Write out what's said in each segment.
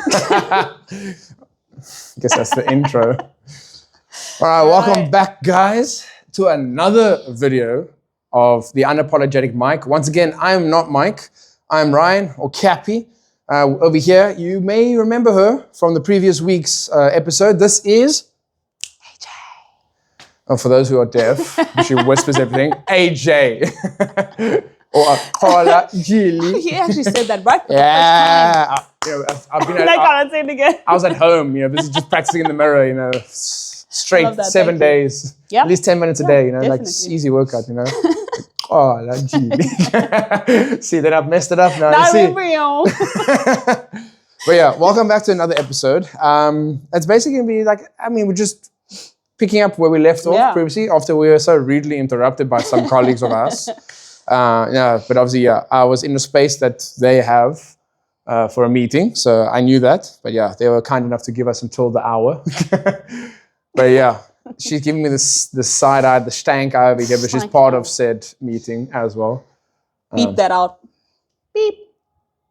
Guess that's the intro. All right, welcome back, guys, to another video of the Unapologetic Mike. Once again, I am not Mike. I'm Ryan, or Cappy. Over here, you may remember her from the previous week's episode. This is AJ. Oh, for those who are deaf, she whispers everything. AJ. Or Paula Gilly. He actually said that right for Yeah. I've been I can't say it again. I was at home, this is just practicing in the mirror, straight 7 days. Yep. At least 10 minutes a day, like definitely. easy workout, Oh, la Gilly. See, that I've messed it up now. Not See? real. But yeah, welcome back to another episode. It's basically going to be we're just picking up where we left off previously after we were so rudely interrupted by some colleagues of ours. But obviously, I was in the space that they have for a meeting, so I knew that. But yeah, they were kind enough to give us until the hour. But yeah, she's giving me this side eye, the stank eye over here, but she's part of said meeting as well. Beep that out. Beep.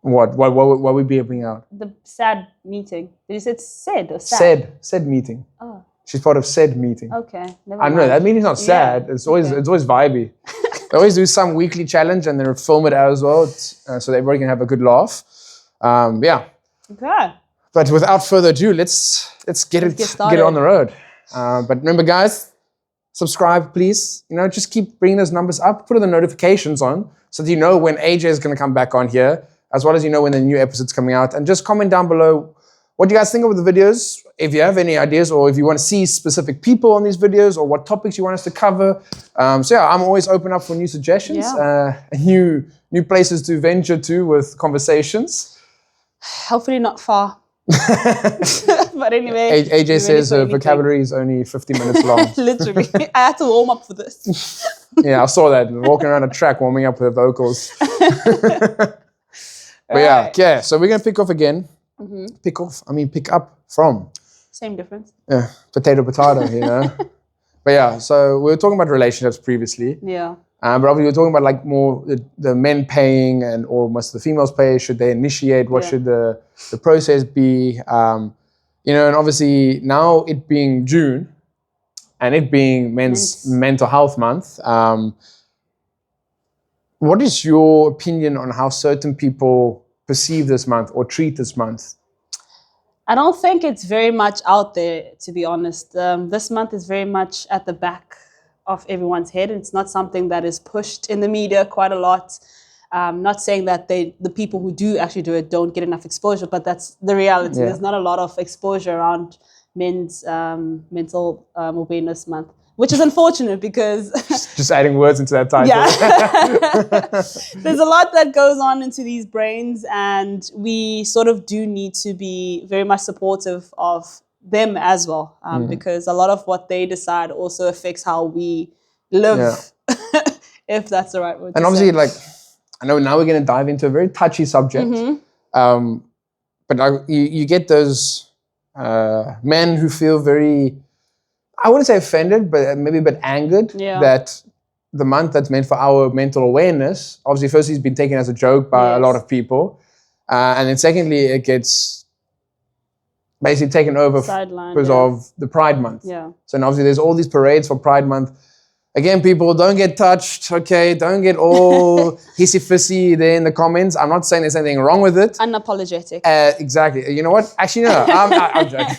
What are we beeping out? The sad meeting. Did you say said or sad? Said meeting. Oh. She's part of said meeting. Okay. Never I know mind. that meeting's not sad. It's always vibey. They always do some weekly challenge and then film it as well, so that everybody can have a good laugh. Okay. But without further ado, let's get it on the road. But remember, guys, subscribe, please. Just keep bringing those numbers up. Put the notifications on so that you know when AJ is going to come back on here, as well as when the new episode's coming out. And just comment down below what you guys think of the videos. If you have any ideas, or if you want to see specific people on these videos, or what topics you want us to cover. I'm always open up for new suggestions, new places to venture to with conversations. Hopefully not far. But anyway. AJ says her vocabulary is only 50 minutes long. Literally. I had to warm up for this. Yeah, I saw that. Walking around a track, warming up with her vocals. But so we're going to pick off again. Mm-hmm. Pick up from. Same difference. Yeah, potato. But yeah, so we were talking about relationships previously. Yeah. But obviously we were talking about more the men paying or must the females pay? Should they initiate? What should the process be? And obviously now it being June and it being Men's Mental Health Month, what is your opinion on how certain people perceive this month or treat this month? I don't think it's very much out there, to be honest. This month is very much at the back of everyone's head. It's not something that is pushed in the media quite a lot. Not saying that the people who do actually do it don't get enough exposure, but that's the reality. There's not a lot of exposure around men's mental awareness month, which is unfortunate because... Just adding words into that title. Yeah. There's a lot that goes on into these brains, and we sort of do need to be very much supportive of them as well, because a lot of what they decide also affects how we live, if that's the right word. And obviously, I know now we're going to dive into a very touchy subject, but you get those men who feel very, I wouldn't say offended, but maybe a bit angered that the month that's meant for our mental awareness, obviously firstly it's been taken as a joke by a lot of people, and then secondly it gets basically taken over because of the Pride Month. Yeah. So obviously there's all these parades for Pride Month. Again, people, don't get touched, okay? Don't get all hissy-fissy there in the comments. I'm not saying there's anything wrong with it. Unapologetic. Exactly. You know what? Actually, no, I'm joking.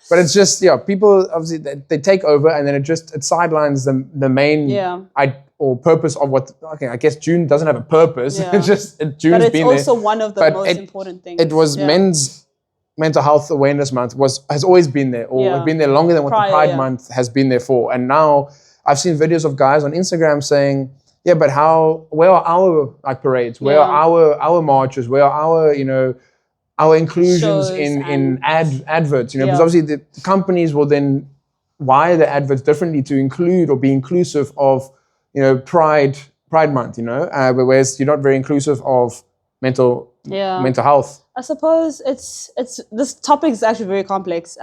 But it's just, people, obviously, they take over and then it sidelines the main or purpose of what, I guess June doesn't have a purpose. Yeah. It's just, June's been there. But it's also one of the most important things. It was Men's Mental Health Awareness Month has always been there, or has been there longer than what the Pride Month has been there for. And now I've seen videos of guys on Instagram saying, but where are our parades? Where are our marches? Where are our inclusions in adverts? Because obviously the companies will then wire the adverts differently to include or be inclusive of, Pride Month, whereas you're not very inclusive of mental health. I suppose it's this topic is actually very complex.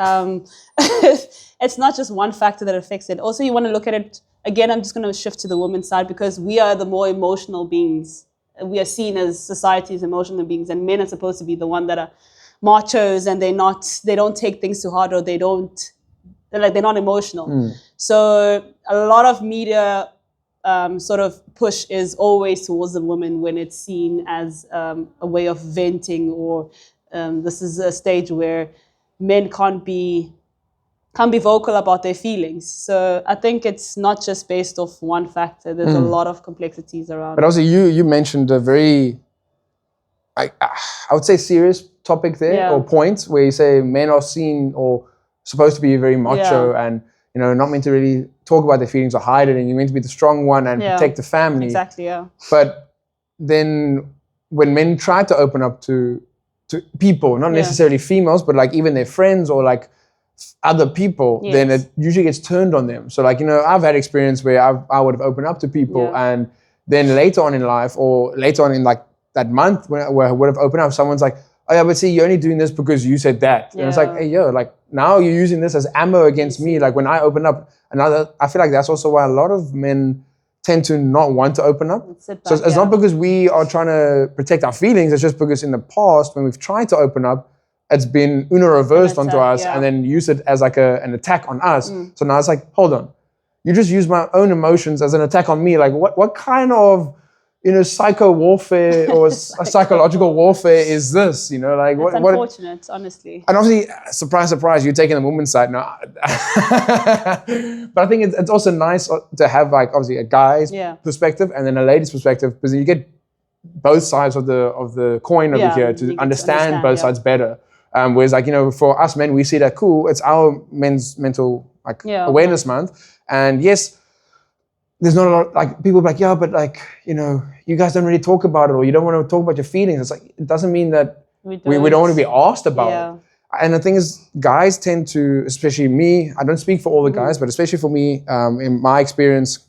It's not just one factor that affects it. Also, you want to look at it, again, I'm just going to shift to the women's side because we are the more emotional beings. We are seen as society's emotional beings, and men are supposed to be the one that are machos and they don't take things too hard, or they're not emotional. So a lot of media sort of push is always towards the woman when it's seen as a way of venting, or this is a stage where men can't be vocal about their feelings. So I think it's not just based off one factor. There's a lot of complexities around. But also you mentioned a very, I would say, serious topic there, or point, where you say men are seen or supposed to be very macho and, you know, not meant to really talk about their feelings or hide it, and you're meant to be the strong one and protect the family. Exactly, yeah. But then when men try to open up to people, not necessarily females, but like even their friends or like other people, then it usually gets turned on them. So like, you know, I've had experience where I would have opened up to people, and then later on in life, or later on in like that month where I would have opened up, someone's like, oh yeah, but see, you're only doing this because you said that. And it's like, hey, yo, like now you're using this as ammo against me. Like when I open up, I feel like that's also why a lot of men tend to not want to open up. So it's not because we are trying to protect our feelings. It's just because in the past, when we've tried to open up, it's been reversed onto us and then used it as like an attack on us. So now it's like, hold on, you just use my own emotions as an attack on me. Like what kind of, you know, psycho warfare or psychological warfare is this? You know, like it's unfortunate, honestly. And obviously, surprise, surprise, you're taking the woman's side now. But I think it's also nice to have like obviously a guy's perspective and then a lady's perspective, because you get both sides of the coin over here to understand both sides better. Whereas like, you know, for us men, we see that cool. It's our men's mental like awareness month, and yes. There's not a lot, like people be like, yeah, but like, you know, you guys don't really talk about it, or you don't want to talk about your feelings. It's like, it doesn't mean that we don't want to be asked about it. And the thing is, guys tend to, especially me, I don't speak for all the guys, but especially for me, in my experience,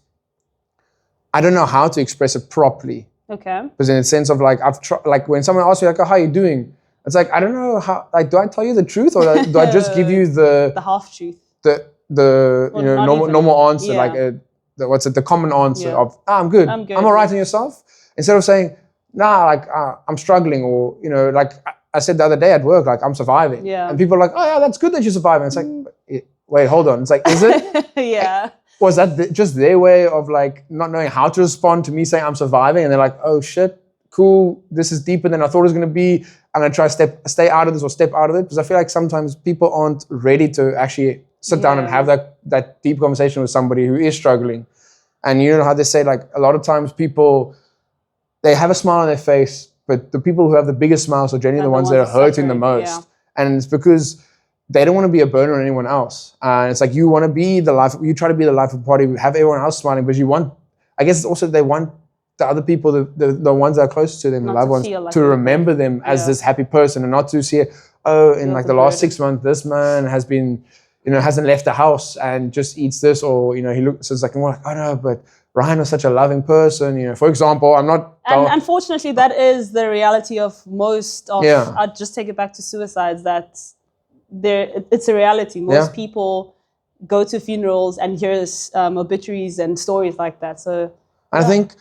I don't know how to express it properly. Okay. Because in the sense of like, like when someone asks you like, oh, how are you doing? It's like, I don't know how, like, do I tell you the truth, or do I just give you the half truth? The you know, normal answer, like the common answer of, I'm good. I'm all right, on yourself? Instead of saying, nah, like, I'm struggling, or, you know, like I said the other day at work, like, I'm surviving. And people are like, oh yeah, that's good that you're surviving. It's like, wait, hold on. It's like, is it? Was that just their way of like not knowing how to respond to me saying I'm surviving? And they're like, oh shit, cool. This is deeper than I thought it was going to be. I'm going to try to stay out of this or step out of it. Because I feel like sometimes people aren't ready to actually sit down and have that deep conversation with somebody who is struggling. And you know how they say, like, a lot of times people, they have a smile on their face, but the people who have the biggest smiles are generally the ones that are hurting the most. And it's because they don't want to be a burden on anyone else. And it's like, you want to be the life, you try to be the life of the party, have everyone else smiling, but you want, I guess it's also they want the other people, the ones that are closest to them, the loved ones, to remember them as this happy person, and not to see, in like the last 6 months, this man has been, you know, hasn't left the house and just eats this, or, you know, he looks, so it's like, more like, oh no, but Ryan was such a loving person, you know, for example, I'm not... And unfortunately, that is the reality of most of, I'll just take it back to suicides, that it's a reality. Most people go to funerals and hear obituaries and stories like that, so... I think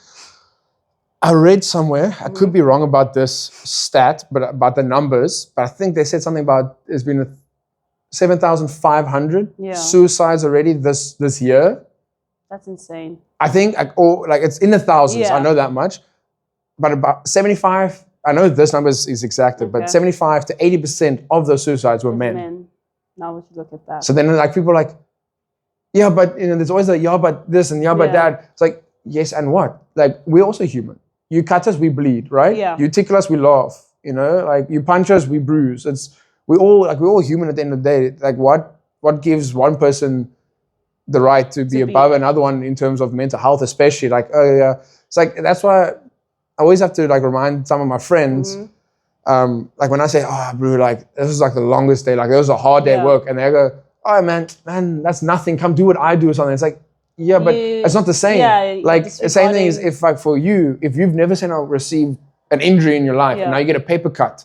I read somewhere, I could be wrong about this stat, but about the numbers, but I think they said something about there's been 7,500 suicides already this year. That's insane. I think like it's in the thousands, I know that much. But about 75, I know this number is exacted, but 75 to 80% of those suicides were men. Now we should look at that. So then like people are like, yeah, but you know, there's always like, yeah, but this and yeah, but that. It's like, yes, and what? Like, we're also human. You cut us, we bleed, right? Yeah. You tickle us, we laugh. You know, like you punch us, we bruise. We're all human at the end of the day. Like what gives one person the right to be above another one in terms of mental health, especially like, it's like, that's why I always have to like remind some of my friends, like when I say, oh bro, like this is like the longest day, like it was a hard day at work, and they go, oh man, that's nothing, come do what I do or something. It's like, yeah, but it's not the same. Like the same thing is if like for you, if you've never received an injury in your life and now you get a paper cut,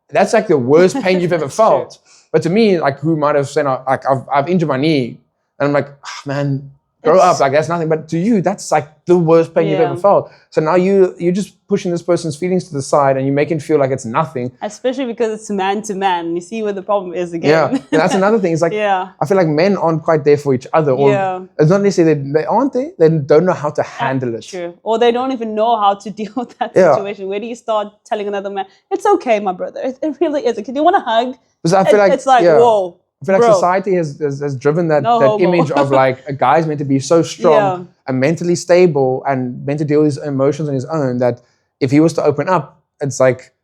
that's like the worst pain you've ever felt. But to me, like who might have said, like I've injured my knee, and I'm like, oh, man, grow up, like that's nothing. But to you, that's like the worst pain you've ever felt. So now you're just pushing this person's feelings to the side and you make it feel like it's nothing. Especially because it's man to man. You see where the problem is again. Yeah, and that's another thing. It's like, I feel like men aren't quite there for each other. Or it's not necessarily they aren't there. They don't know how to handle it. True. Or they don't even know how to deal with that situation. Where do you start telling another man, it's okay, my brother. It really is. Do you want a hug? Because I feel like it's like, whoa. I feel like society has driven that image of like a guy's meant to be so strong and mentally stable and meant to deal with his emotions on his own that if he was to open up, it's like,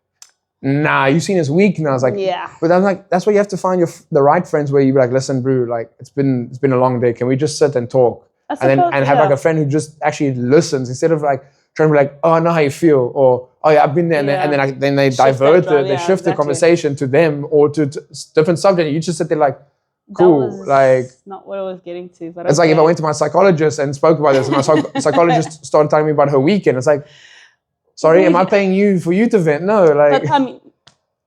nah, you've seen us weak now. It's like, but I'm like, that's where you have to find the right friends where you be like, listen, bro, like it's been a long day. Can we just sit and talk? And have like a friend who just actually listens instead of like trying to be like, oh, I know how you feel, or oh yeah, I've been there, and then they divert they shift the conversation to them or to different subject. You just sit there like, cool, like not what I was getting to. But it's like if I went to my psychologist and spoke about this, and my psychologist started telling me about her weekend. It's like, sorry, am I paying you for you to vent? No, like. But, I mean,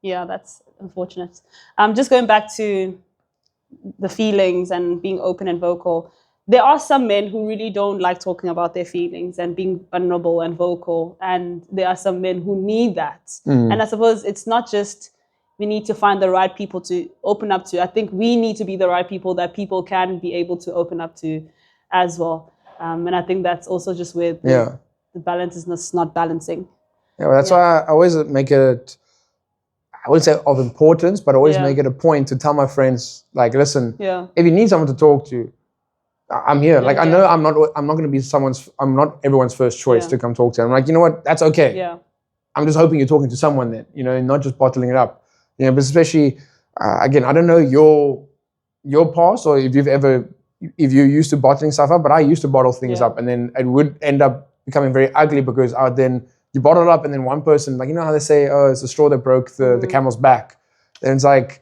yeah, that's unfortunate. Just going back to the feelings and being open and vocal. There are some men who really don't like talking about their feelings and being vulnerable and vocal. And there are some men who need that. And I suppose it's not just we need to find the right people to open up to. I think we need to be the right people that people can be able to open up to as well. And I think that's also just where the balance is not balancing. Yeah, well, that's why I always make it, I wouldn't say of importance, but I always make it a point to tell my friends, like, listen, if you need someone to talk to, I'm here. Like, I know I'm not going to be I'm not everyone's first choice to come talk to. I'm like, you know what? That's okay. Yeah. I'm just hoping you're talking to someone then, you know, not just bottling it up. You know, but especially, again, I don't know your past or if you're used to bottling stuff up, but I used to bottle things up and then it would end up becoming very ugly because then you bottle it up and then one person, like, you know how they say, oh, it's the straw that broke the camel's back. Then it's like,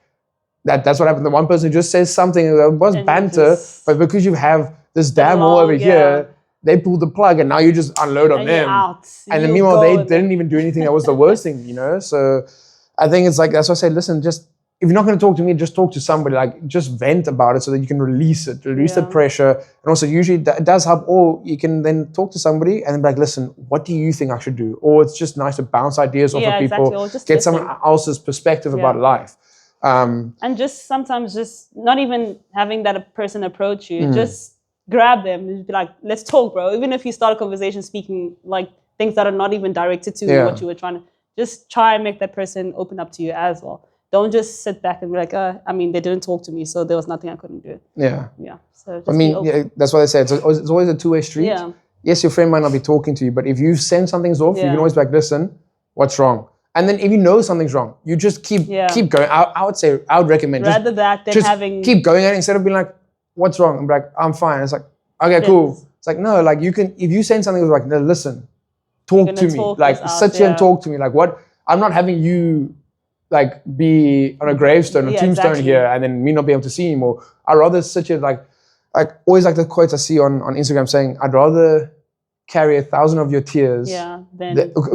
that's what happened. The one person just says something that was banter, but because you have this dam wall over here, they pulled the plug and now you just unload on them. And then meanwhile, they didn't even do anything that was the worst thing, you know? So I think it's like, that's why I say, listen, just, if you're not going to talk to me, just talk to somebody, like just vent about it so that you can release the pressure. And also usually it does help, or you can then talk to somebody and then be like, listen, what do you think I should do? Or it's just nice to bounce ideas off of people, get someone else's perspective about life. And just sometimes just not even having that person approach you, just grab them and be like, let's talk, bro. Even if you start a conversation speaking like things that are not even directed to what you were trying to, just try and make that person open up to you as well. Don't just sit back and be like, I mean, they didn't talk to me, so there was nothing I couldn't do. Yeah. So just I mean, that's what I said. It's always a two-way street. Yeah. Yes, your friend might not be talking to you, but if you send something's off, you can always be like, listen, what's wrong? And then if you know something's wrong, you just keep going. I would recommend rather that than having keep going at it instead of being like, what's wrong? I'm like, I'm fine. It's like, okay, cool. It's like, no, like you can, if you send something like, no, listen, talk to me. Like sit here and talk to me. Like what? I'm not having you like be on a gravestone or tombstone here and then me not be able to see anymore. I'd rather sit here like always like the quotes I see on Instagram saying, I'd rather carry 1,000 of your tears. Not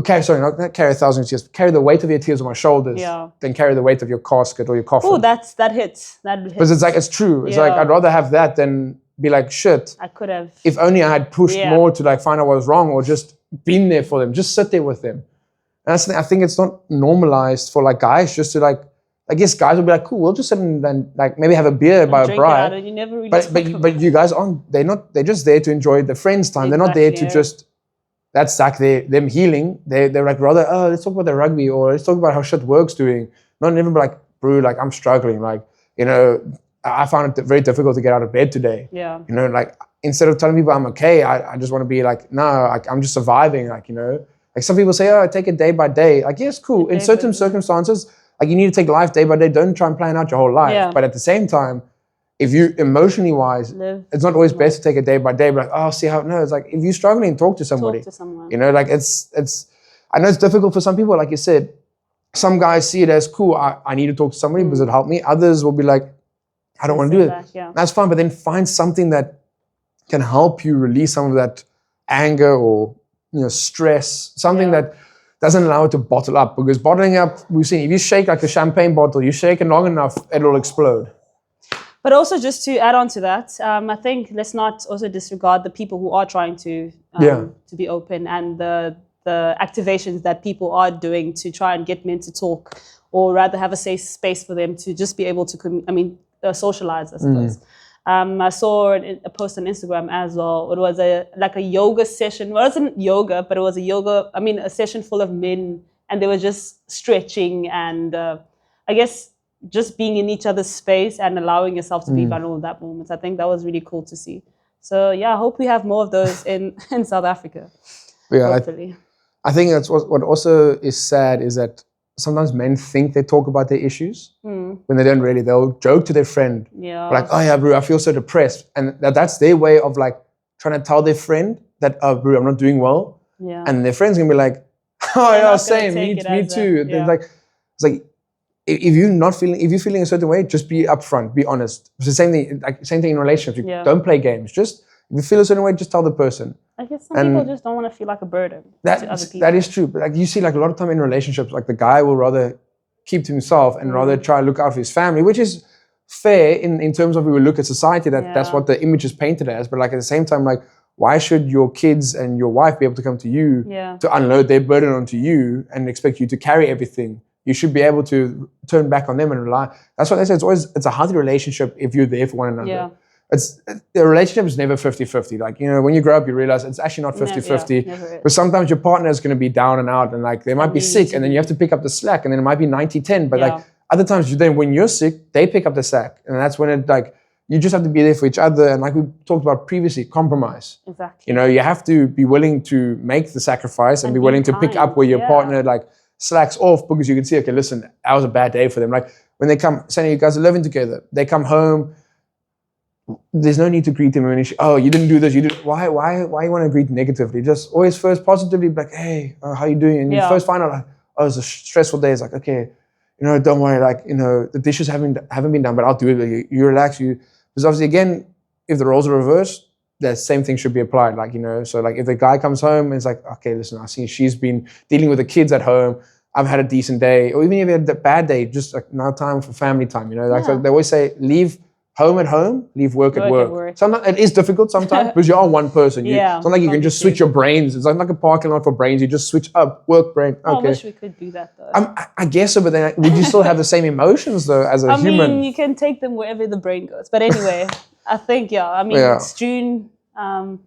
carry 1,000 of tears. Carry the weight of your tears on my shoulders. Than carry the weight of your casket or your coffin. Oh, that hits. But it's like it's true. It's like I'd rather have that than be like shit. I could have. If only I had pushed more to like find out what was wrong or just been there for them. Just sit there with them. And that's the thing. I think it's not normalized for like guys just to like. I guess guys will be like, cool, we'll just sit and like maybe have a beer by a bride. You never really but you guys aren't. They're just there to enjoy the friends' time. They're not there to just. That's like them healing. They're like rather, oh, let's talk about the rugby or let's talk about how shit work's doing. Not even like, bro, like I'm struggling. Like, you know, I found it very difficult to get out of bed today. Yeah. You know, like instead of telling people I'm okay, I just want to be like, no, I'm just surviving. Like, you know, like some people say, oh, take it day by day. Like, yes, cool. In certain circumstances, like you need to take life day by day. Don't try and plan out your whole life. Yeah. But at the same time, if you emotionally wise, it's not always best to take it day by day. But like, oh, see how it knows. Like if you're struggling, talk to somebody. You know, like it's. I know it's difficult for some people. Like you said, some guys see it as cool. I need to talk to somebody because it helped me. Others will be like, I don't want to do it. That's fine. But then find something that can help you release some of that anger or stress. Something that doesn't allow it to bottle up. Because bottling up, we've seen if you shake like a champagne bottle, you shake it long enough, it'll explode. But also, just to add on to that, I think let's not also disregard the people who are trying to be open, and the activations that people are doing to try and get men to talk, or rather have a safe space for them to just be able to, socialize, I suppose. I saw a post on Instagram as well. It was a yoga session. Well, it wasn't yoga, but it was a session full of men, and they were just stretching and I guess just being in each other's space and allowing yourself to be vulnerable in that moment. I think that was really cool to see. So yeah, I hope we have more of those in South Africa. Yeah, hopefully. I think that's what also is sad is that sometimes men think they talk about their issues when they don't really. They'll joke to their friend, like, "Oh yeah, bro, I feel so depressed," and that's their way of like trying to tell their friend that, "Oh, bro, I'm not doing well," and their friend's gonna be like, "Oh yeah, same, me too." It's like if you're feeling a certain way, just be upfront, be honest. It's the same thing, same thing in relationships. Don't play games. Just if you feel a certain way, just tell the person. I guess some people just don't want to feel like a burden to other people. That is true. But like you see, like a lot of time in relationships, like the guy will rather keep to himself and rather try to look out for his family, which is fair in terms of we would look at society. That's what the image is painted as. But like at the same time, like why should your kids and your wife be able to come to you to unload their burden onto you and expect you to carry everything? You should be able to turn back on them and rely. That's what they say. It's a healthy relationship if you're there for one another. Yeah. The relationship is never 50-50. Like, when you grow up, you realize it's actually not 50-50. But sometimes your partner is going to be down and out and like they might be sick and then you have to pick up the slack and then it might be 90-10. But like other times when you're sick, they pick up the slack. And that's when it like, you just have to be there for each other. And like we talked about previously, compromise. Exactly. You have to be willing to make the sacrifice and be willing to pick up where your partner like slacks off, because you can see, okay, listen, that was a bad day for them. Like when they come, saying you guys are living together, they come home, there's no need to greet them when you didn't do this, you did. Why you want to greet negatively? Just always first positively, like, hey, how you doing? And you first find out like, oh, it's a stressful day. It's like, okay, don't worry, like, the dishes haven't been done, but I'll do it. You relax, because obviously again, if the roles are reversed, the same thing should be applied. Like, so like if the guy comes home and it's like, okay, listen, I see she's been dealing with the kids at home, I've had a decent day, or even if you had a bad day, just like now time for family time, So they always say, leave home at home, leave work at work. Sometimes it is difficult sometimes because you are one person. It's not like you can just switch your brains. It's like a parking lot for brains. You just switch up, work, brain. Okay. I wish we could do that though. I guess so, but then would you still have the same emotions though as a human? I mean, you can take them wherever the brain goes. But anyway, I think, it's June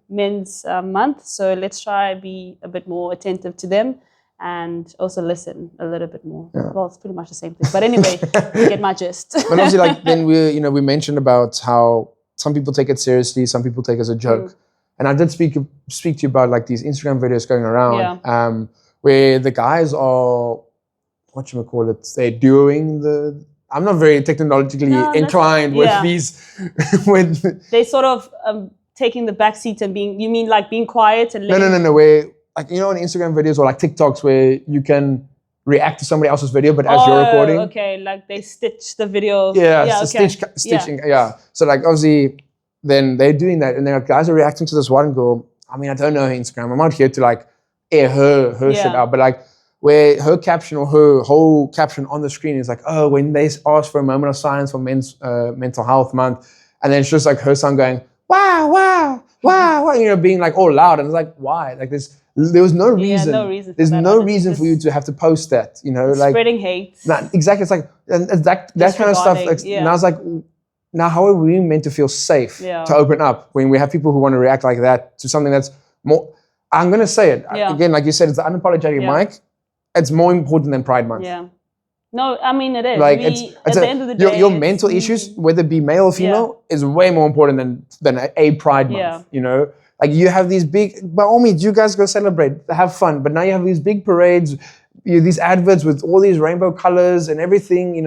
Men's Month. So let's try and be a bit more attentive to them and also listen a little bit more. Yeah. Well, it's pretty much the same thing. But anyway, you get my gist. But obviously, like then we mentioned about how some people take it seriously, some people take it as a joke. And I did speak to you about like these Instagram videos going around where the guys are, they're doing the... I'm not very technologically inclined with these... They sort of taking the back seat and being... You mean like being quiet and... No. Where... Like, on Instagram videos or like TikToks where you can react to somebody else's video, but as you're recording. Okay, like they stitch the video. Stitching. Yeah. So like obviously then they're doing that and then guys are reacting to this one girl. I mean, I don't know her Instagram. I'm not here to like air her shit out, but like where her caption or her whole caption on the screen is like, oh, when they ask for a moment of silence for Men's Mental Health Month, and then it's just like her son going, wow, being like all loud, and it's like, why? Like there was no reason. There's no reason for you to have to post that, like spreading hate. Exactly. It's like that kind of stuff. Like, now it's like, now how are we meant to feel safe to open up when we have people who want to react like that to something that's more? I'm gonna say it again, like you said, it's the unapologetic mic. It's more important than Pride Month. Yeah. No, I mean it is. Like at the end of the day, your mental issues, whether it be male or female, is way more important than a Pride Month. Like you have these big, by all means, you guys go celebrate, have fun. But now you have these big parades, these adverts with all these rainbow colors and everything,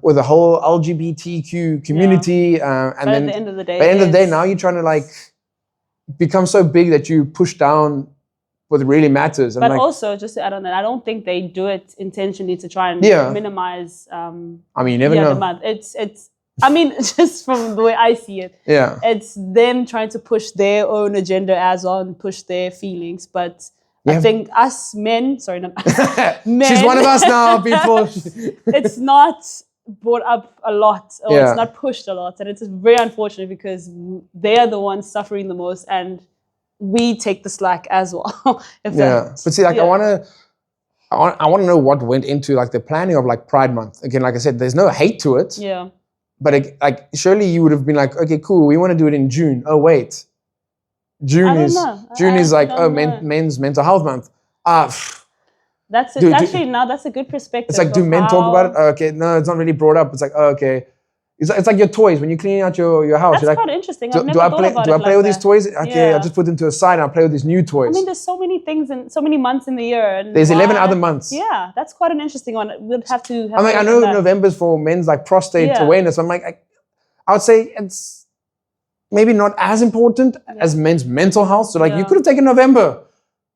with the whole LGBTQ community. And then at the end of the day, now you're trying to like become so big that you push down what really matters. And but also, just to add on that, I don't think they do it intentionally to try and minimize. I mean, you never know. Demand. It's. I mean, just from the way I see it, it's them trying to push their own agenda push their feelings. But I think us men, sorry, not us, men. She's one of us now, people. It's not brought up a lot, or it's not pushed a lot, and it's very unfortunate because they are the ones suffering the most, and we take the slack as well. But see, like I want to know what went into like the planning of like Pride Month. Again, like I said, there's no hate to it. Yeah. But like surely you would have been like, okay, cool, we want to do it in June. Oh wait, June is like men's mental health month. That's it. Actually, now that's a good perspective. It's like, do men talk about it? Oh, okay, no, it's not really brought up. It's like, oh, okay. It's like your toys when you're cleaning out your house. That's you're like, quite interesting. Do I play with these toys? Okay, I just put them to a side and I'll play with these new toys. I mean, there's so many things and so many months in the year. And there's 11 other months. Yeah, that's quite an interesting one. We'd have to have I know November's for men's like prostate awareness. I'm like, I would say it's maybe not as important as men's mental health. So like you could have taken November.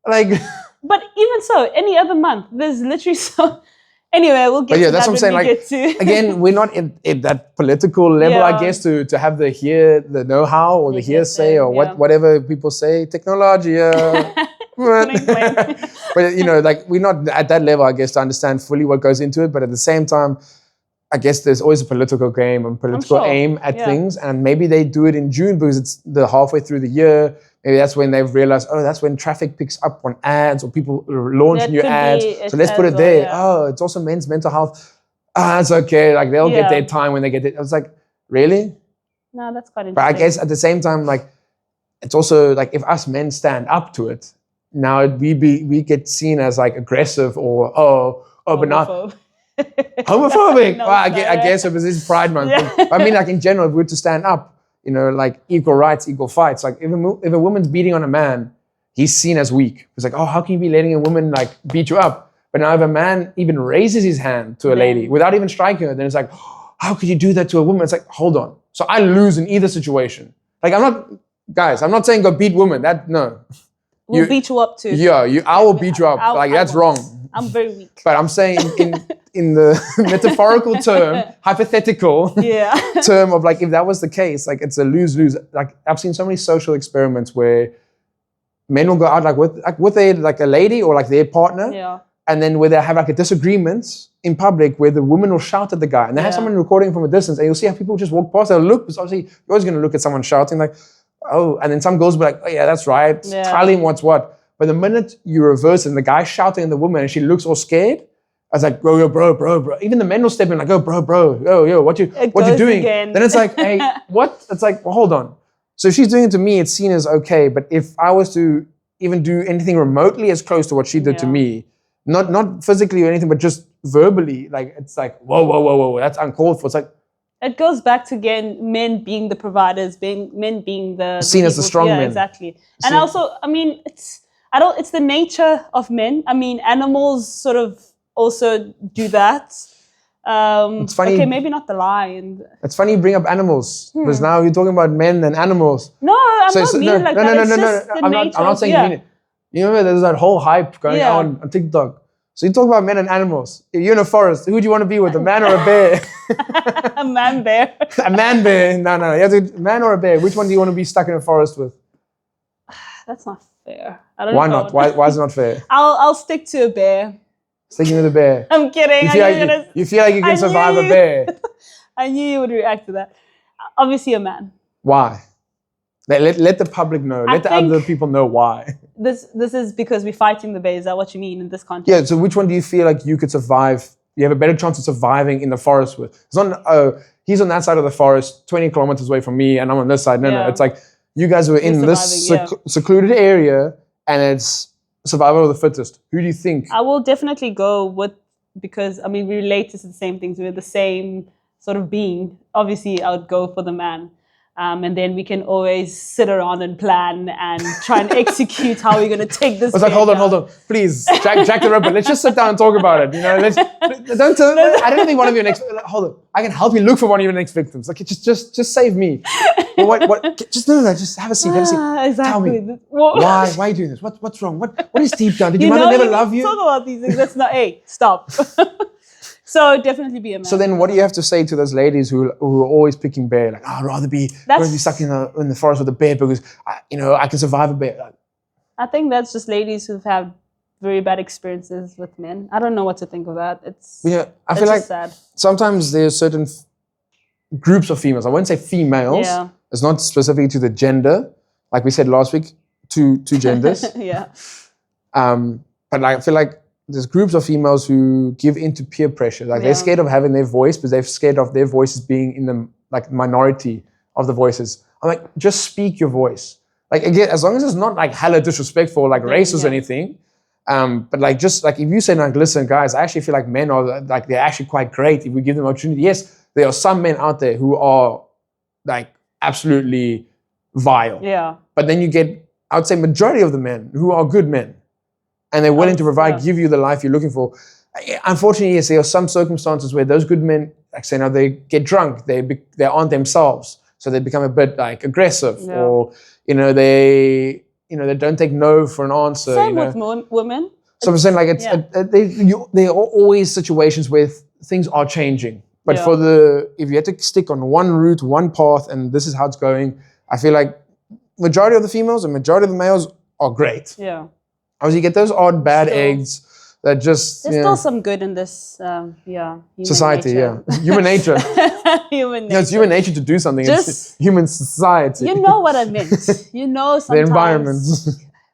Like but even so, any other month, there's literally so anyway, we'll get to that's that what I'm saying. Like again, we're not in that political level, I guess, to have the know-how or the hearsay or whatever people say. Technology. But you know, like we're not at that level, I guess, to understand fully what goes into it. But at the same time, I guess there's always a political game and political aim at things, and maybe they do it in June because it's the halfway through the year. Maybe that's when they've realized, oh, that's when traffic picks up on ads or people launch new ads. So let's put it there. Yeah. Oh, it's also men's mental health. It's okay. Like they'll get their time when they get it. I was like, really? No, that's quite interesting. But I guess at the same time, like it's also like if us men stand up to it, now we get seen as like aggressive or but not homophobic. No, I guess if this is Pride Month. I mean, like in general, if we were to stand up, you know, like equal rights, equal fights. Like if a woman's beating on a man, he's seen as weak. It's like, oh, how can you be letting a woman like beat you up? But now if a man even raises his hand to a lady without even striking her, then it's like, oh, how could you do that to a woman? It's like, hold on. So I lose in either situation. Like I'm not saying go beat women. We'll beat you up too. Yeah, I will beat you up. That's wrong. I'm very weak. But I'm saying in the metaphorical term, hypothetical term of like if that was the case, like it's a lose-lose. Like I've seen so many social experiments where men will go out like with a lady or like their partner, and then where they have like a disagreement in public where the woman will shout at the guy and they have someone recording from a distance, and you'll see how people just walk past. They'll look, because obviously you're always going to look at someone shouting like, oh, and then some girls will be like, oh yeah, that's right. Tell him what's what. But the minute you reverse it and the guy's shouting at the woman and she looks all scared, I was like, bro. Even the men will step in like, oh, bro. Yo, what you doing? Again. Then it's like, hey, what? It's like, well, hold on. So if she's doing it to me, it's seen as okay. But if I was to even do anything remotely as close to what she did to me, not physically or anything, but just verbally, like, it's like, whoa, that's uncalled for. It's like, it goes back to, again, men being the providers, men being the seen as the strong men. Exactly. And also, I mean, it's the nature of men. I mean, animals sort of also do that. It's funny. Okay, maybe not the lion. It's funny you bring up animals because now you're talking about men and animals. No, I'm not meaning like that. I'm not saying you mean it. You remember there's that whole hype going on TikTok. So you talk about men and animals. If you're in a forest, who do you want to be with, a man or a bear? A man bear. A man bear. No. You have to, man or a bear. Which one do you want to be stuck in a forest with? That's not fair. I don't know. Why not? Why is it not fair? I'll stick to a bear. Sticking with a bear. I'm kidding. You feel like you can survive a bear. I knew you would react to that. Obviously a man. Why? Let the public know. Let the other people know why. This is because we're fighting the bear. Is that what you mean in this context? Yeah, so which one do you feel like you could survive? You have a better chance of surviving in the forest with? It's not, he's on that side of the forest, 20 kilometers away from me, and I'm on this side. No. It's like you guys were in this secluded area, and it's survival of the fittest. Who do you think? I will definitely go with, because, I mean, we relate to the same things. We're the same sort of being. Obviously, I would go for the man. And then we can always sit around and plan and try and execute how we're going to take this. I was like, hold on, please, Jack the Ripper. Let's just sit down and talk about it. You know, I don't think one of your next. Hold on, I can help you look for one of your next victims. Like, just save me. Well, what? Just no. Just have a seat. Exactly. Tell me why are you doing this? What's wrong? What is deep down? Did your mother never love you? Talk about these things. That's not. Hey, stop. So definitely be a man. So then what do you have to say to those ladies who are always picking bear? Like, I'd rather be stuck in the forest with a bear because, I can survive a bear. I think that's just ladies who've had very bad experiences with men. I don't know what to think of that. I feel like sad. Sometimes there's certain groups of females. I wouldn't say females. Yeah. It's not specifically to the gender, like we said last week, two genders. Yeah. But like, I feel like there's groups of females who give into peer pressure. Like they're scared of having their voice, because they're scared of their voices being in the like minority of the voices. I'm like, just speak your voice. Like again, as long as it's not like hella disrespectful, like racist or anything. But like just like if you say like, listen, guys, I actually feel like men are like they're actually quite great if we give them opportunity. Yes, there are some men out there who are like absolutely vile. Yeah. But then you get, I would say, majority of the men who are good men, and they're willing to provide, give you the life you're looking for. Unfortunately, yes, there are some circumstances where those good men, like say now, they get drunk, they aren't themselves, so they become a bit like aggressive, or they don't take no for an answer. Same with women. So I'm saying like there are always situations where things are changing, but if you had to stick on one route, one path, and this is how it's going, I feel like majority of the females and majority of the males are great. Yeah. Obviously, you get those odd bad eggs that just there's still some good in this society. Nature. Human nature. Human nature. Yeah, it's human nature to do something. It's human society. You know what I meant. You know, sometimes the environment.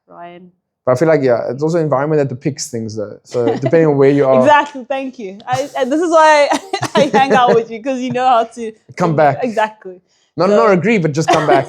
Ryan. But I feel like it's also an environment that depicts things though. So depending on where you are. Exactly. Thank you. This is why I hang out with you, because you know how to come back. Exactly. Not agree, but just come back.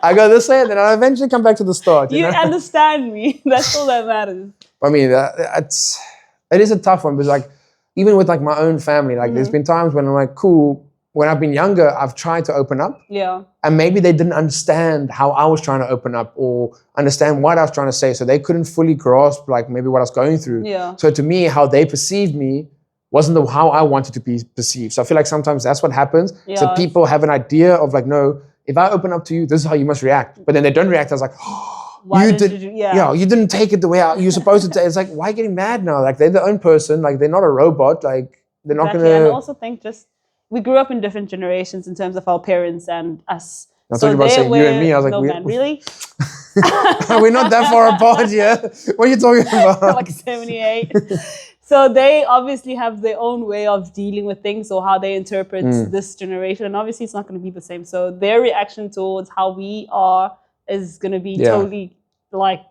I go this way, then I'll eventually come back to the start. You understand me. That's all that matters. I mean, it is a tough one, because like even with like my own family, like there's been times when I'm like, cool. When I've been younger, I've tried to open up. Yeah. And maybe they didn't understand how I was trying to open up, or understand what I was trying to say, so they couldn't fully grasp like maybe what I was going through. Yeah. So to me, how they perceived me wasn't how I wanted to be perceived. So I feel like sometimes that's what happens. Yeah. So people have an idea of like, no, if I open up to you, this is how you must react. But then they don't react. I was like, why you didn't take it the way you're supposed to. It's like, why getting mad now? Like they're their own person. Like they're not a robot. Like they're not gonna. And I also think we grew up in different generations in terms of our parents and us. I thought you about saying you and me. I was like, no man, really? We're not that far apart yet. What are you talking about? Like 78. So they obviously have their own way of dealing with things, or how they interpret this generation. And obviously it's not going to be the same. So their reaction towards how we are is going to be totally like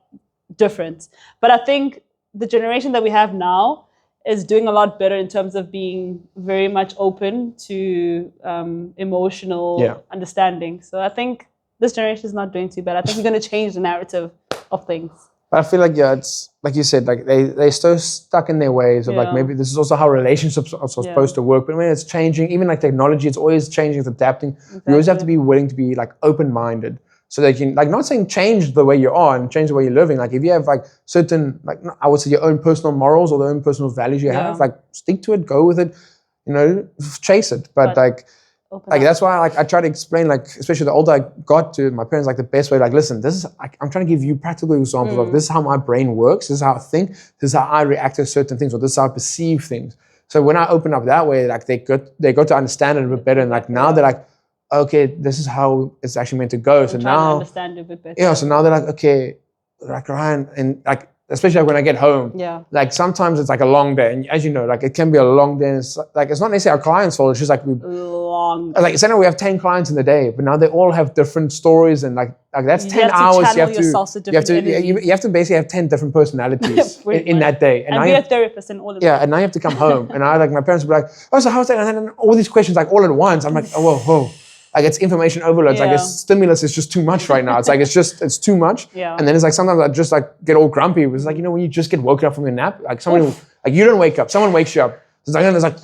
different. But I think the generation that we have now is doing a lot better in terms of being very much open to emotional understanding. So I think this generation is not doing too bad. I think we're going to change the narrative of things. I feel like it's like you said, like they're so stuck in their ways of like, maybe this is also how relationships are supposed to work. But when it's changing, even like technology, it's always changing, it's adapting. Exactly. You always have to be willing to be like open-minded, so that you can, like, not saying change the way you are and change the way you're living. Like if you have like certain, like I would say your own personal morals or the own personal values you have, like stick to it, go with it, chase it. But like that's why I try to explain, like, especially the older I got to my parents, like the best way, like, listen, this is, I'm trying to give you practical examples of this is how my brain works, this is how I think, this is how I react to certain things, or this is how I perceive things. So when I open up that way, like they got to understand it a bit better, and like now they're like, okay, this is how it's actually meant to go. So now understand it a bit better. Yeah, so now they're like, okay, like Ryan, and like especially like when I get home, like sometimes it's like a long day, and as you know, like it can be a long day. And it's like it's not necessarily our clients' fault. It's just like like say now we have 10 clients in the day, but now they all have different stories, and like that's 10 hours. You have to basically have 10 different personalities in that day, and be a therapist in all of them. Yeah, and now you have to come home, and I like my parents would be like, oh, so how's that? And then all these questions like all at once. I'm like, oh, whoa. Like it's information overload. Like it's stimulus is just too much right now. It's like it's too much. Yeah. And then it's like sometimes I just like get all grumpy. It was like, when you just get woken up from your nap, like someone like you don't wake up, someone wakes you up. It's like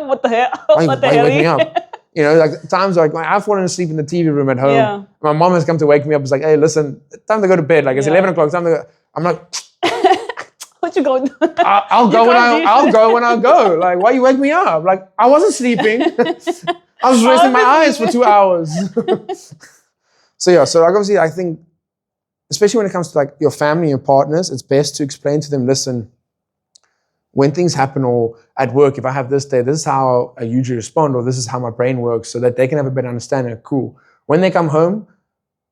what the hell? Why you wake me up? Like times like I've fallen asleep in the TV room at home. Yeah. My mom has come to wake me up. It's like, hey, listen, time to go to bed. Like it's 11 o'clock. Time to go. I'm like, what you going? I'll go when I go. Like, why you wake me up? Like I wasn't sleeping. I was resting my eyes for 2 hours. So like obviously I think, especially when it comes to like your family, your partners, it's best to explain to them, listen, when things happen, or at work, if I have this day, this is how I usually respond, or this is how my brain works, so that they can have a better understanding. Cool. When they come home,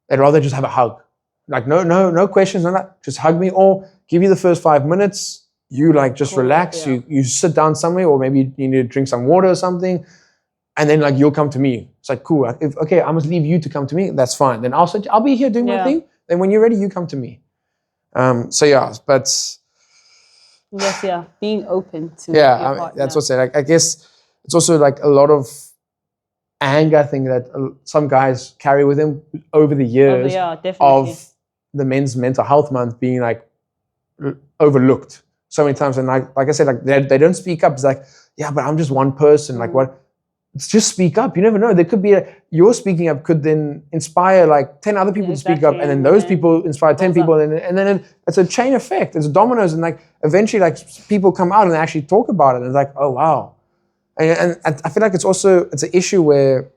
they'd rather just have a hug. like no questions, no that. Just hug me or give you the first 5 minutes. You like just relax. Yeah. You sit down somewhere, or maybe you need to drink some water or something, and then like you'll come to me. It's like cool. Okay, I must leave you to come to me. That's fine. Then I'll be here doing my thing. Then when you're ready, you come to me. So yeah, but yes, yeah, being open to that's what's it. Like, I guess it's also like a lot of anger thing that some guys carry with them over the years of the Men's Mental Health Month being like overlooked so many times. And like I said, like they don't speak up. It's like, yeah, but I'm just one person. Like what? Just speak up. You never know. There could be your speaking up could then inspire like 10 other people to speak up, and then those people inspire 10 people, and then it's a chain effect. It's dominoes, and like eventually like people come out and they actually talk about it, and it's like, oh wow. And I feel like it's an issue where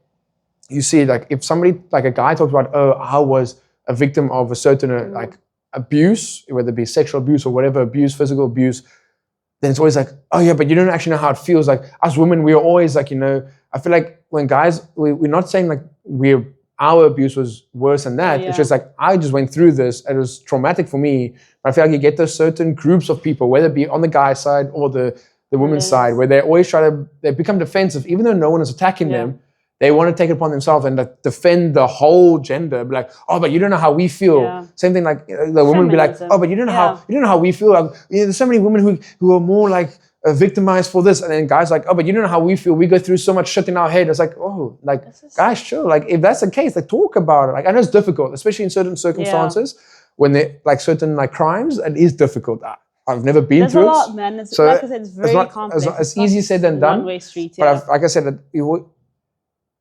you see like if somebody like a guy talks about, oh, I was a victim of a certain like abuse, whether it be sexual abuse or whatever abuse, physical abuse, then it's always like, oh yeah, but you don't actually know how it feels. Like us women, we are always like, I feel like when guys, we're not saying like our abuse was worse than that. It's just like, I just went through this. It was traumatic for me. But I feel like you get those certain groups of people, whether it be on the guy side or the women's side, where they always they become defensive, even though no one is attacking them. They want to take it upon themselves and like defend the whole gender. Be like, oh, but you don't know how we feel. Yeah. Same thing, like the woman would be like, oh, but you don't know how we feel. Like, there's so many women who are more like victimized for this, and then guys like, oh, but you don't know how we feel. We go through so much shit in our head. It's like, oh, like guys, chill. Like if that's the case, like talk about it. Like I know it's difficult, especially in certain circumstances when they like certain like crimes. It is difficult. I've never been through it. There's a lot, man. So like I said, it's very complex. It's easy said than done. One-way street. But like I said,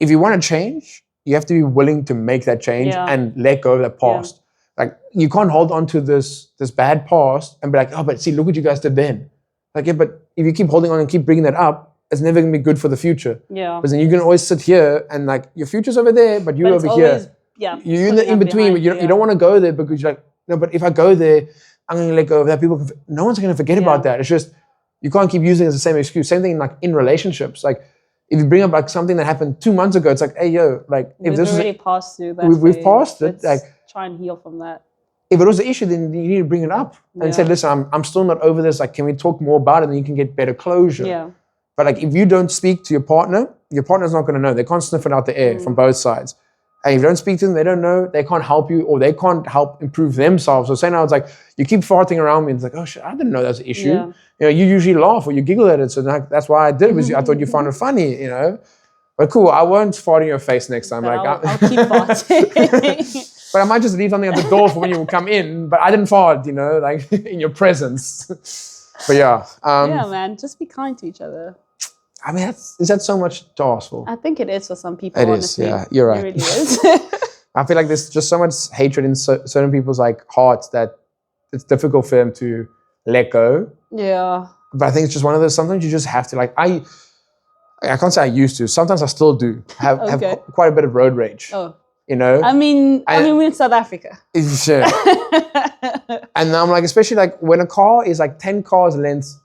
if you want to change, you have to be willing to make that change and let go of the past. Like you can't hold on to this bad past and be like, oh, but see, look what you guys did then. Like, yeah, but if you keep holding on and keep bringing that up, it's never going to be good for the future. Yeah. Because then you can always sit here and like your future's over there, but you're over here. Yeah. You're in between, but you don't want to go there because you're like, no, but if I go there, I'm going to let go of that. No one's going to forget about that. It's just, you can't keep using it as the same excuse. Same thing like in relationships. Like if you bring up like something that happened 2 months ago, it's like, hey, yo, like if this already passed through that. We've passed it. Like try and heal from that. If it was an issue, then you need to bring it up and say, listen, I'm still not over this. Like, can we talk more about it? And you can get better closure. Yeah. But like, if you don't speak to your partner's not going to know. They can't sniff it out the air from both sides. And if you don't speak to them, they don't know. They can't help you, or they can't help improve themselves. So say now it's like, you keep farting around me. And it's like, oh shit, I didn't know that's an issue. Yeah. You usually laugh or you giggle at it. So that's why I did it, because I thought you found it funny, But cool, I won't fart in your face next time. But I'll keep farting. But I might just leave something at the door for when you come in. But I didn't fart, like in your presence. But yeah. Yeah, man, just be kind to each other. I mean, is that so much to ask for? I think it is for some people, honestly. It is, yeah. You're right. It really is. I feel like there's just so much hatred in certain people's like hearts that it's difficult for them to let go. Yeah. But I think it's just one of those, sometimes you just have to, like, I can't say I used to. Sometimes I still do have quite a bit of road rage. Oh. I mean, we're in South Africa. Sure. And I'm like, especially like when a car is like 10 cars lengths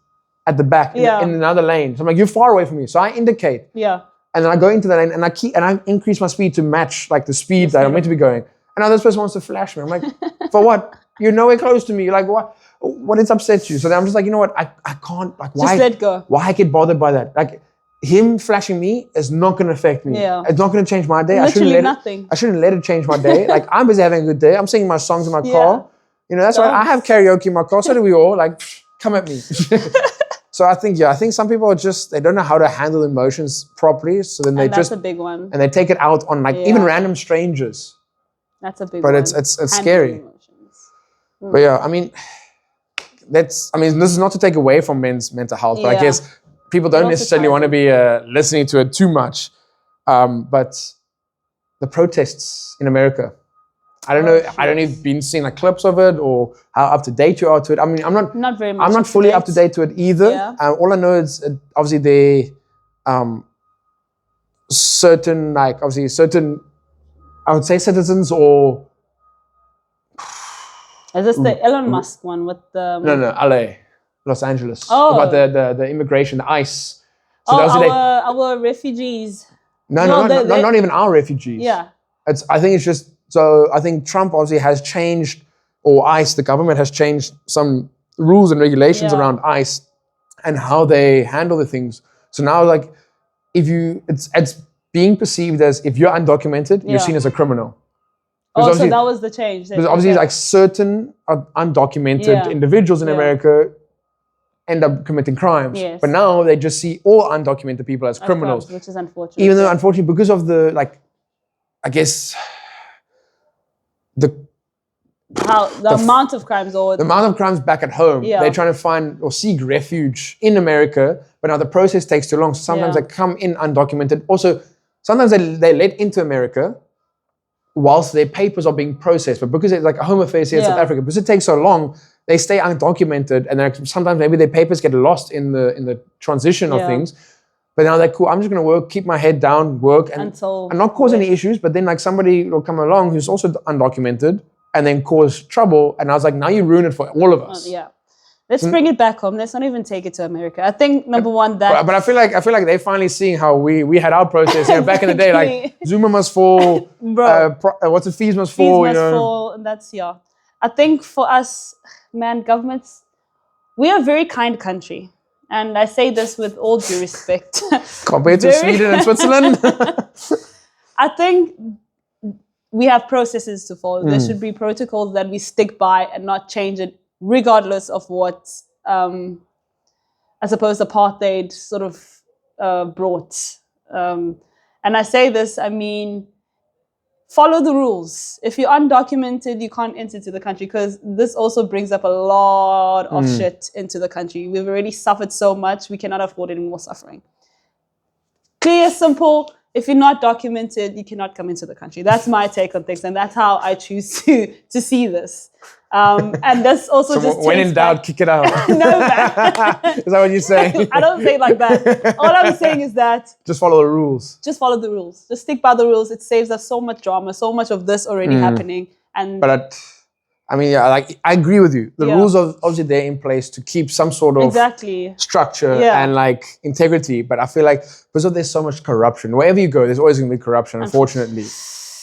at the back in another lane. So I'm like, you're far away from me. So I indicate. Yeah. And then I go into the lane and I increase my speed to match like the speed that I'm meant to be going. And now this person wants to flash me. I'm like, for what? You're nowhere close to me. Like, what has upset you? So then I'm just like, you know what? I can't, like, why? Just let go. Why I get bothered by that? Like, him flashing me is not going to affect me. Yeah. It's not going to change my day. Literally nothing. I shouldn't let it change my day. Like, I'm busy having a good day. I'm singing my songs in my car. That's why I have karaoke in my car. So do we all. Like, come at me. So I think some people are just, they don't know how to handle emotions properly. So then that's a big one. And they take it out on like even random strangers. That's a big one. But it's scary. But yeah, I mean, this is not to take away from men's mental health, but I guess people don't necessarily want to be listening to it too much. But the protests in America, I don't know. I don't know if you've been seeing like clips of it or how up to date you are to it. I mean, I'm not very much. I'm not fully up to date to it either. Yeah. All I know is obviously they certain I would say citizens or is this the Elon Musk one with the no LA, Los Angeles about the immigration, the ICE. So our refugees. No, not even our refugees. Yeah. I think it's just So I think Trump obviously has changed, or ICE, the government has changed some rules and regulations around ICE and how they handle the things. So now, like, it's being perceived as if you're undocumented, you're seen as a criminal. Oh, so that was the change. Because obviously, like, certain undocumented individuals in America end up committing crimes. Yes. But now they just see all undocumented people as criminals. Which is unfortunate. Even though, unfortunately, because of the, like, I guess, the amount of crimes, or the amount of crimes back at home, they're trying to find or seek refuge in America, but now the process takes too long. So sometimes they come in undocumented. Also, sometimes they're let into America whilst their papers are being processed, but because it's like a home affairs here in South Africa, because it takes so long, they stay undocumented, and sometimes maybe their papers get lost in the transition of things. But now they're cool. I'm just going to work, keep my head down, work, and not cause any issues. But then, like, somebody will come along who's also undocumented and then cause trouble. And I was like, now you ruin it for all of us. Let's bring it back home. Let's not even take it to America. I think number one, that. But I feel like they're finally seeing how we had our process. You know, back in the day, like Zuma must fall. What's the fees must fall? Fees must fall, and that's I think for us, man, governments, we are a very kind country. And I say this with all due respect. Compared to Sweden and Switzerland? I think we have processes to follow. There should be protocols that we stick by and not change it, regardless of what, I suppose, apartheid sort of brought. And I say this, I mean, follow the rules. If you're undocumented, you can't enter into the country, because this also brings up a lot of shit into the country. We've already suffered so much. We cannot afford any more suffering. Clear, simple. If you're not documented, you cannot come into the country. That's my take on things, and that's how I choose to see this. And that's also just when in doubt, kick it out. No, man. Is that what you're saying? I don't say it like that. All I'm saying is that just follow the rules. Just follow the rules. Just stick by the rules. It saves us so much drama, so much of this already happening. But I mean, like, I agree with you. The rules are obviously there in place to keep some sort of structure and, like, integrity. But I feel like because there's so much corruption, wherever you go, there's always going to be corruption, unfortunately.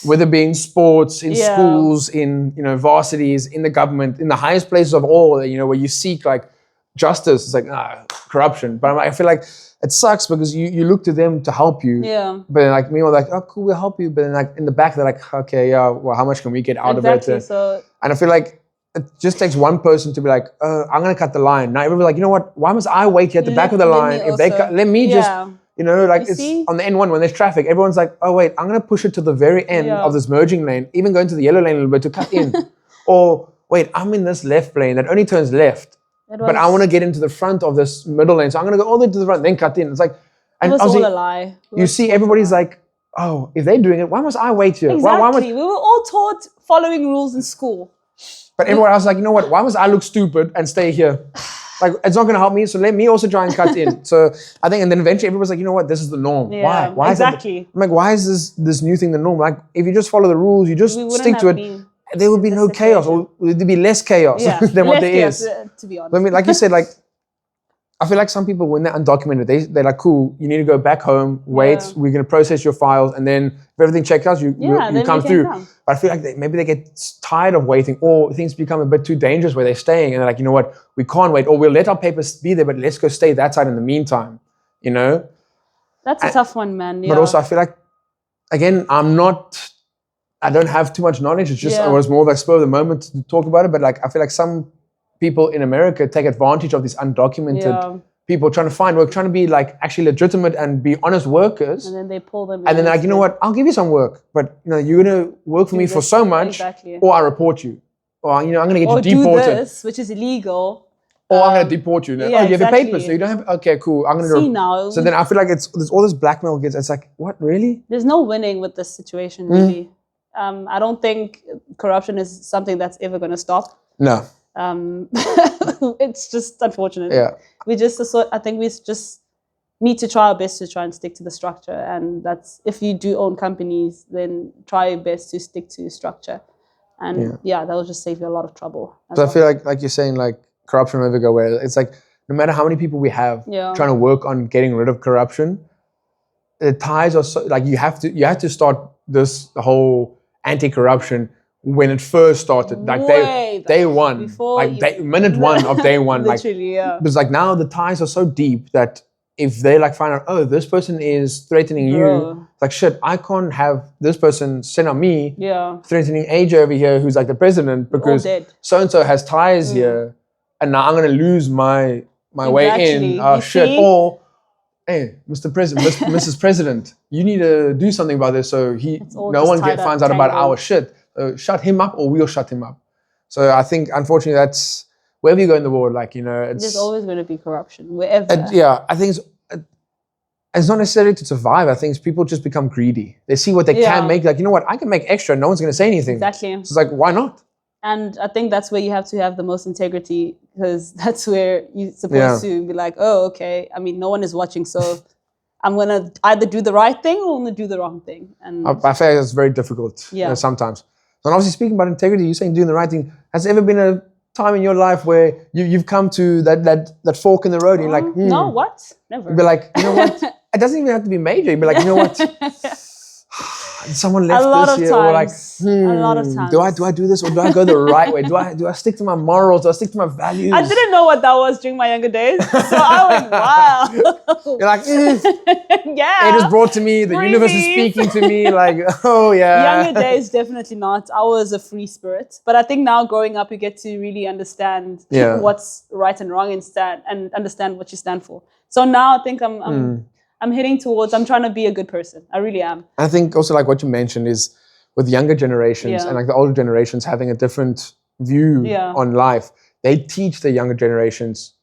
Whether being sports, in schools, in, you know, varsities, in the government, in the highest places of all, you know, where you seek, like, justice, it's like, corruption. But I feel like it sucks because you look to them to help you. But then, like, me, we're like, oh, cool, we'll help you. But then, like, in the back, they're like, okay, well, how much can we get out of it? And I feel like it just takes one person to be like, I'm going to cut the line. Now everybody's like, you know what? Why must I wait here at the back of the line? If they cut, let me just, you know, like, it's on the N1 when there's traffic. Everyone's like, oh, wait, I'm going to push it to the very end of this merging lane, even going to the yellow lane a little bit to cut in. Or, wait, I'm in this left lane that only turns left. But I want to get into the front of this middle lane. So I'm going to go all the way to the front, then cut in. It's like, and it was all a lie. You see, everybody's like, oh, if they're doing it, why must I wait here? Exactly. We were all taught following rules in school. But everyone else is like, you know what? Why must I look stupid and stay here? Like, it's not going to help me, so let me also try and cut in. So I think, and then eventually everybody's like, you know what? This is the norm. Why? Exactly. I'm like, why is this new thing the norm? Like, if you just follow the rules, you just stick to it, there would be no chaos, or there'd be less chaos than what there is. To be honest. I mean, like you said, like, I feel like some people, when they're undocumented, they're like, cool, you need to go back home, wait, we're going to process your files, and then if everything checks out, you come through. But I feel like maybe they get tired of waiting, or things become a bit too dangerous where they're staying, and they're like, you know what, we can't wait, or we'll let our papers be there, but let's go stay that side in the meantime, you know? That's a tough one, man. But also, I feel like, again, I don't have too much knowledge. It's just, I was more of a spur of the moment to talk about it, but, like, I feel like some people in America take advantage of these undocumented people trying to find work, trying to be, like, actually legitimate and be honest workers. And then they pull them in. And then they're like, you know what, I'll give you some work, but, you know, you're going to work for me for so much, or I report you. Or, you know, I'm going to get you deported. Or do this, which is illegal. Or I'm going to deport you. You have your papers, so you don't have, okay, cool. I'm going to... See now. So then I feel like there's all this blackmail kids. It's like, what, really? There's no winning with this situation, really. I don't think corruption is something that's ever going to stop. No. It's just unfortunate. Yeah. I think we just need to try our best to try and stick to the structure. And that's, if you do own companies, then try your best to stick to structure. And that will just save you a lot of trouble. So I feel like you're saying, like, corruption will never go away. It's like, no matter how many people we have trying to work on getting rid of corruption, the ties are so, like, you have to start this whole anti-corruption when it first started. Like day one, minute one of day one. Literally, like, because like now the ties are so deep that if they like find out, oh, this person is threatening you, it's like shit, I can't have this person send on me threatening AJ over here who's like the president because so-and-so has ties here and now I'm gonna lose my way in. Oh shit. Or hey, Mr. President, Mrs. President, you need to do something about this so no one finds out about our shit. Shut him up or we'll shut him up. So I think unfortunately that's wherever you go in the world, like, you know, there's always going to be corruption wherever. I think it's not necessarily to survive. I think people just become greedy. They see what they can make. Like, you know what, I can make extra. No one's going to say anything. Exactly. So it's like, why not? And I think that's where you have to have the most integrity, because that's where you're supposed to be like, oh, okay. I mean, no one is watching, so I'm going to either do the right thing or I'm going to do the wrong thing. And I feel it's very difficult sometimes. And obviously, speaking about integrity, you're saying doing the right thing. Has there ever been a time in your life where you've come to that fork in the road and you're like, no, what? Never. You'd be like, you know what? It doesn't even have to be major. You'd be like, you know what? Someone left this year. Or like, a lot of times. Do I do this or do I go the right way? Do I stick to my morals? Do I stick to my values? I didn't know what that was during my younger days. So I went, wow. You're like, it is brought to me. The universe is speaking to me. Like, oh yeah. Younger days, definitely not. I was a free spirit. But I think now growing up, you get to really understand what's right and wrong and understand what you stand for. So now I think I'm heading towards, I'm trying to be a good person. I really am. I think also like what you mentioned is with younger generations and like the older generations having a different view on life, they teach the younger generations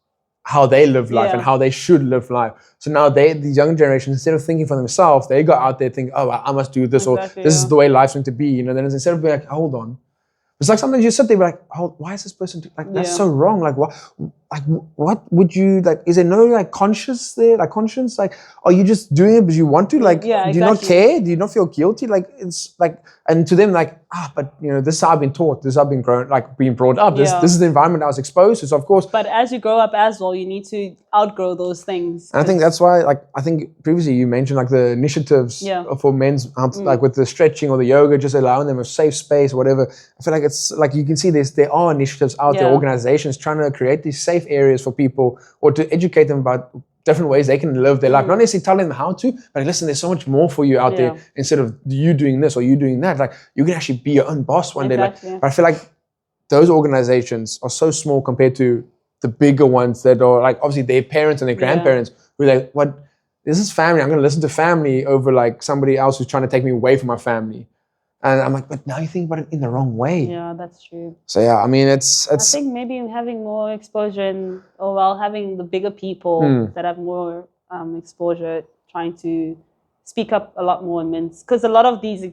how they live life and how they should live life. So now these younger generations, instead of thinking for themselves, they go out there and think, oh, I must do this or this is the way life's going to be. You know, then instead of being like, hold on. It's like sometimes you sit there like, oh, why is this person like that's so wrong? Like what would you like? Is there no like conscience there? Like conscience? Like, are you just doing it because you want to? Like, do you not care? Do you not feel guilty? Like it's like, and to them like, but you know, this is how I've been taught. This is how I've been being brought up. This is the environment I was exposed to. So of course. But as you grow up as well, you need to outgrow those things. And I think that's why, like, I think previously you mentioned like the initiatives for men's, like with the stretching or the yoga, just allowing them a safe space or whatever. I feel like it's like you can see there are initiatives out there, organizations trying to create these safe areas for people or to educate them about different ways they can live their life. Not necessarily telling them how to, but listen, there's so much more for you out there instead of you doing this or you doing that. Like you can actually be your own boss one day. Like, but I feel like those organizations are so small compared to the bigger ones that are like obviously their parents and their grandparents who are like, what? This is family. I'm going to listen to family over like somebody else who's trying to take me away from my family. And I'm like, but now you think about it in the wrong way. Yeah, that's true. So yeah, I mean, it's. I think maybe having more exposure having the bigger people that have more exposure, trying to speak up a lot more in men's, because a lot of these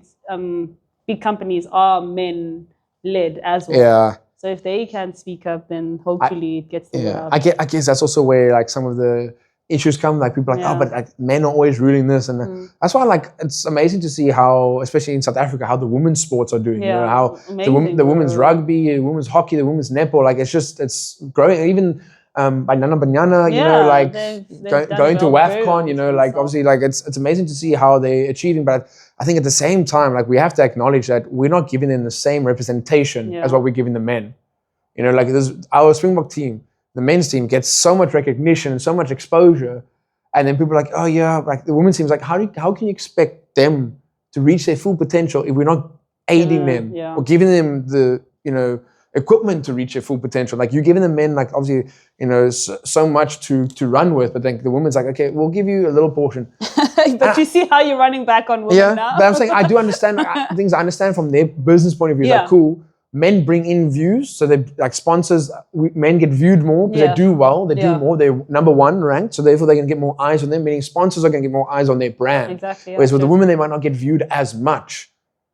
big companies are men-led as well. Yeah. So if they can speak up, then hopefully it gets the word out. I guess that's also where like some of the issues come, like people are like, oh, but like men are always ruling this, and that's why like it's amazing to see how, especially in South Africa, how the women's sports are doing. You know, how the women's rugby, the women's hockey, the women's netball, like it's growing. Even Banyana Banyana, you know, like going to WAFCON, you know, like obviously like it's amazing to see how they're achieving, but I think at the same time, like we have to acknowledge that we're not giving them the same representation as what we're giving the men. You know, like our Springbok team, the men's team gets so much recognition and so much exposure, and then people are like, oh yeah, like the women's team is like, how can you expect them to reach their full potential if we're not aiding them or giving them the, you know, equipment to reach their full potential? Like you're giving the men like obviously, you know, so much to run with, but then the women's like, okay, we'll give you a little portion. But you see how you're running back on women now? But I'm saying I do understand things. I understand from their business point of view. Like cool. Men bring in views, so they like sponsors. Men get viewed more because they do well. They do more. They're number one ranked, so therefore they can get more eyes on them. Meaning sponsors are going to get more eyes on their brand. Exactly. Whereas with the women, they might not get viewed as much.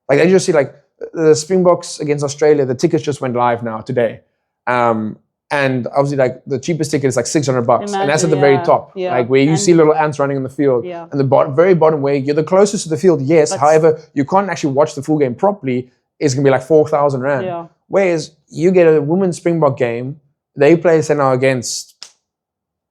Like I just see like the Springboks against Australia. The tickets just went live now today, and obviously like the cheapest ticket is like $600, and that's at the very top. Like where you see little ants running in the field, and the very bottom where you're the closest to the field. Yes, however, you can't actually watch the full game properly. It's going to be like 4,000 Rand. Yeah. Whereas you get a women's Springbok game, they play now against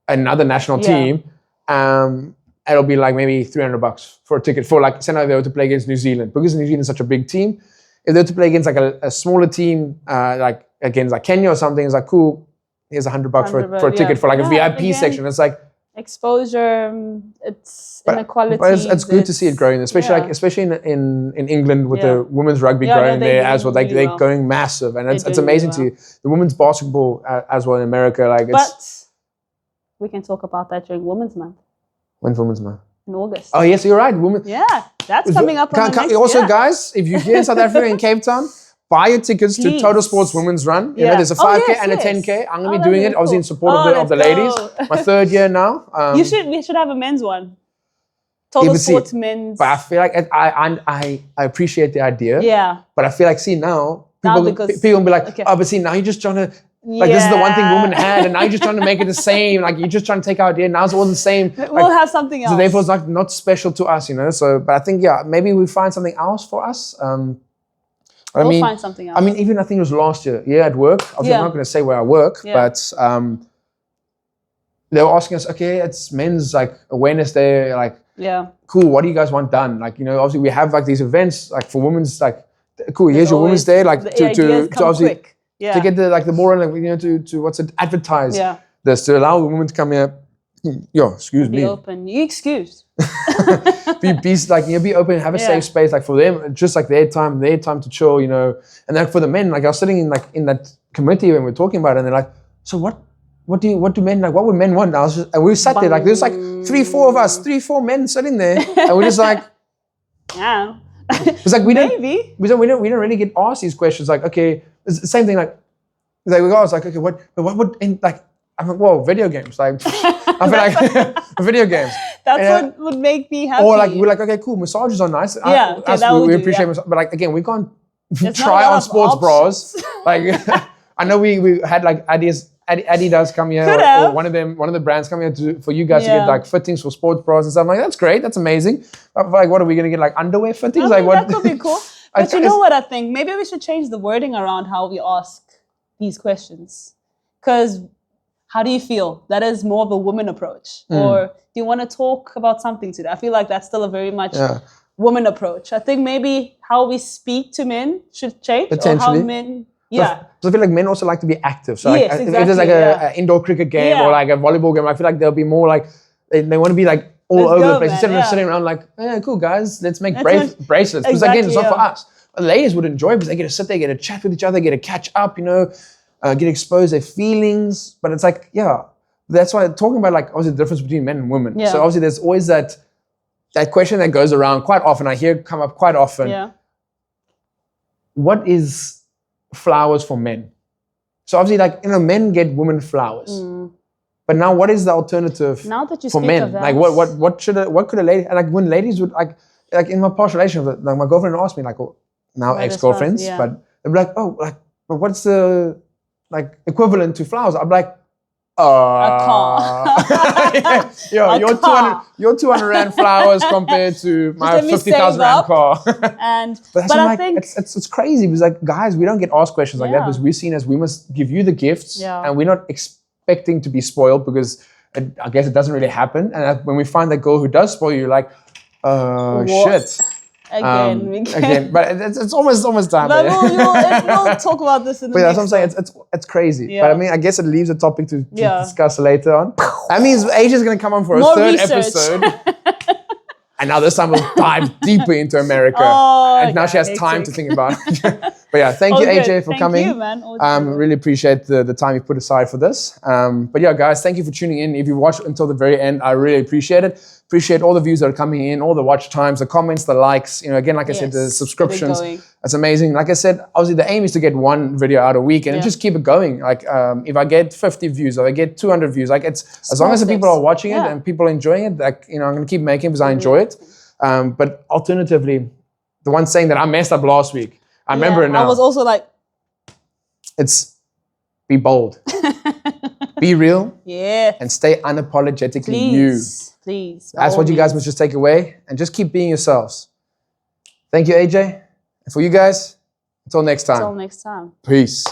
another national team, it'll be like maybe $300 for a ticket for like Senna they were to play against New Zealand. Because New Zealand is such a big team, if they're to play against like a smaller team, like against like Kenya or something, it's like, cool, here's $100 for a ticket for like a VIP section. It's like exposure, it's inequality. But it's good to see it growing, especially in England with the women's rugby growing there as well. Like they're going massive, and it's amazing to the women's basketball as well in America. Like, but we can talk about that during Women's Month. When's Women's Month? In August. Oh yes, you're right. That's coming up. Also, guys, if you're here in South Africa in Cape Town, buy your tickets to Total Sports Women's Run. You know, there's a 5K and a 10K. I'm gonna be doing it, obviously in support of the ladies. My 3rd year now. We should have a men's one. Total Sports men's. But I feel like I appreciate the idea. Yeah. But I feel like people will be like, oh, but see, now you're just trying to. Like this is the one thing women had, and now you're just trying to make it the same. Like you're just trying to take our idea. Now it's all the same. We'll have something else. So therefore, it's not special to us, you know. So, but I think maybe we find something else for us. We'll find something else. I mean, even I think it was last year. Yeah, at work. I'm not going to say where I work, but they were asking us, okay, it's Men's like Awareness Day. Like, cool. What do you guys want done? Like, you know, obviously we have like these events like for women's. Like, cool. Here's your Women's Day. Like to obviously. Quick. To get the more like, you know, to advertise this, to allow women to come here. Excuse me. Be open. You excused. be open, have a safe space, like for them, just like their time to chill, you know. And then for the men, like I was sitting in that committee when we were talking about it, and they're like, so what do men like? What would men want? And we sat there like there's like 3-4 of us, 3-4 men sitting there, and we're just like, yeah. It's like we don't really get asked these questions. Like, okay, it's the same thing. Like we go, I was like, okay, what would like? I'm like, whoa, video games. Like, I feel like video games. That's what would make me happy. Or like we're like, okay, cool, massages are nice. We appreciate massage, but like again, we can't try on sports bras. Like I know we had like Adidas come here, or one of the brands come here for you guys to get like fittings for sports bras and stuff. I'm like, that's great, that's amazing. But like, what are we gonna get, like underwear fittings? Like what? That could be cool. But you know what I think? Maybe we should change the wording around how we ask these questions. Because how do you feel? That is more of a woman approach. Or do you want to talk about something today? I feel like that's still a very much woman approach. I think maybe how we speak to men should change. Potentially. Or how men, So I feel like men also like to be active. So like, if there's like an indoor cricket game or like a volleyball game, I feel like they'll be more like, they want to be like all over the place. Instead of sitting around like, cool guys, let's make bracelets. Because again, it's not for us. But ladies would enjoy it because they get to sit there, get to chat with each other, get to catch up, you know, get exposed their feelings. But it's like, that's why talking about like obviously the difference between men and women. So obviously there's always that question that goes around quite often. I hear it come up quite often. What is flowers for men? So obviously, like, you know, men get women flowers. But now what is the alternative now that you for speak men? of that. Like what could a lady, like when ladies would like in my past relationship, like my girlfriend asked me, like, now ex-girlfriends, but they'd be like, but what's the like equivalent to flowers? I'm like, a car. Your 200 rand flowers compared to my 50,000 rand car. But I think it's crazy because like guys, we don't get asked questions like that because we're seen as we must give you the gifts and we're not expecting to be spoiled because I guess it doesn't really happen. And when we find that girl who does spoil you, like, shit. Again, but it's almost time. But we'll talk about this in the next. That's what I'm saying. It's crazy. But I mean, I guess it leaves a topic to discuss later on. That means Asia's going to come on for a third episode. And now this time we'll dive deeper into America. And now she has time to think about it. But yeah, thank you, AJ, for coming. Thank you, man. Really appreciate the time you put aside for this. But yeah, guys, thank you for tuning in. If you watched until the very end, I really appreciate it. Appreciate all the views that are coming in, all the watch times, the comments, the likes. You know, again, like I said, the subscriptions. That's amazing. Like I said, obviously the aim is to get one video out a week and just keep it going. Like if I get 50 views or I get 200 views, like it's as long as the people are watching it and people are enjoying it, like, you know, I'm going to keep making it because I enjoy it. But alternatively, the one saying that I messed up last week, I remember it now. I was also like, it's be bold, be real, and stay unapologetically you. Please. That's what you guys must just take away and just keep being yourselves. Thank you, AJ. And for you guys, until next time. Until next time. Peace.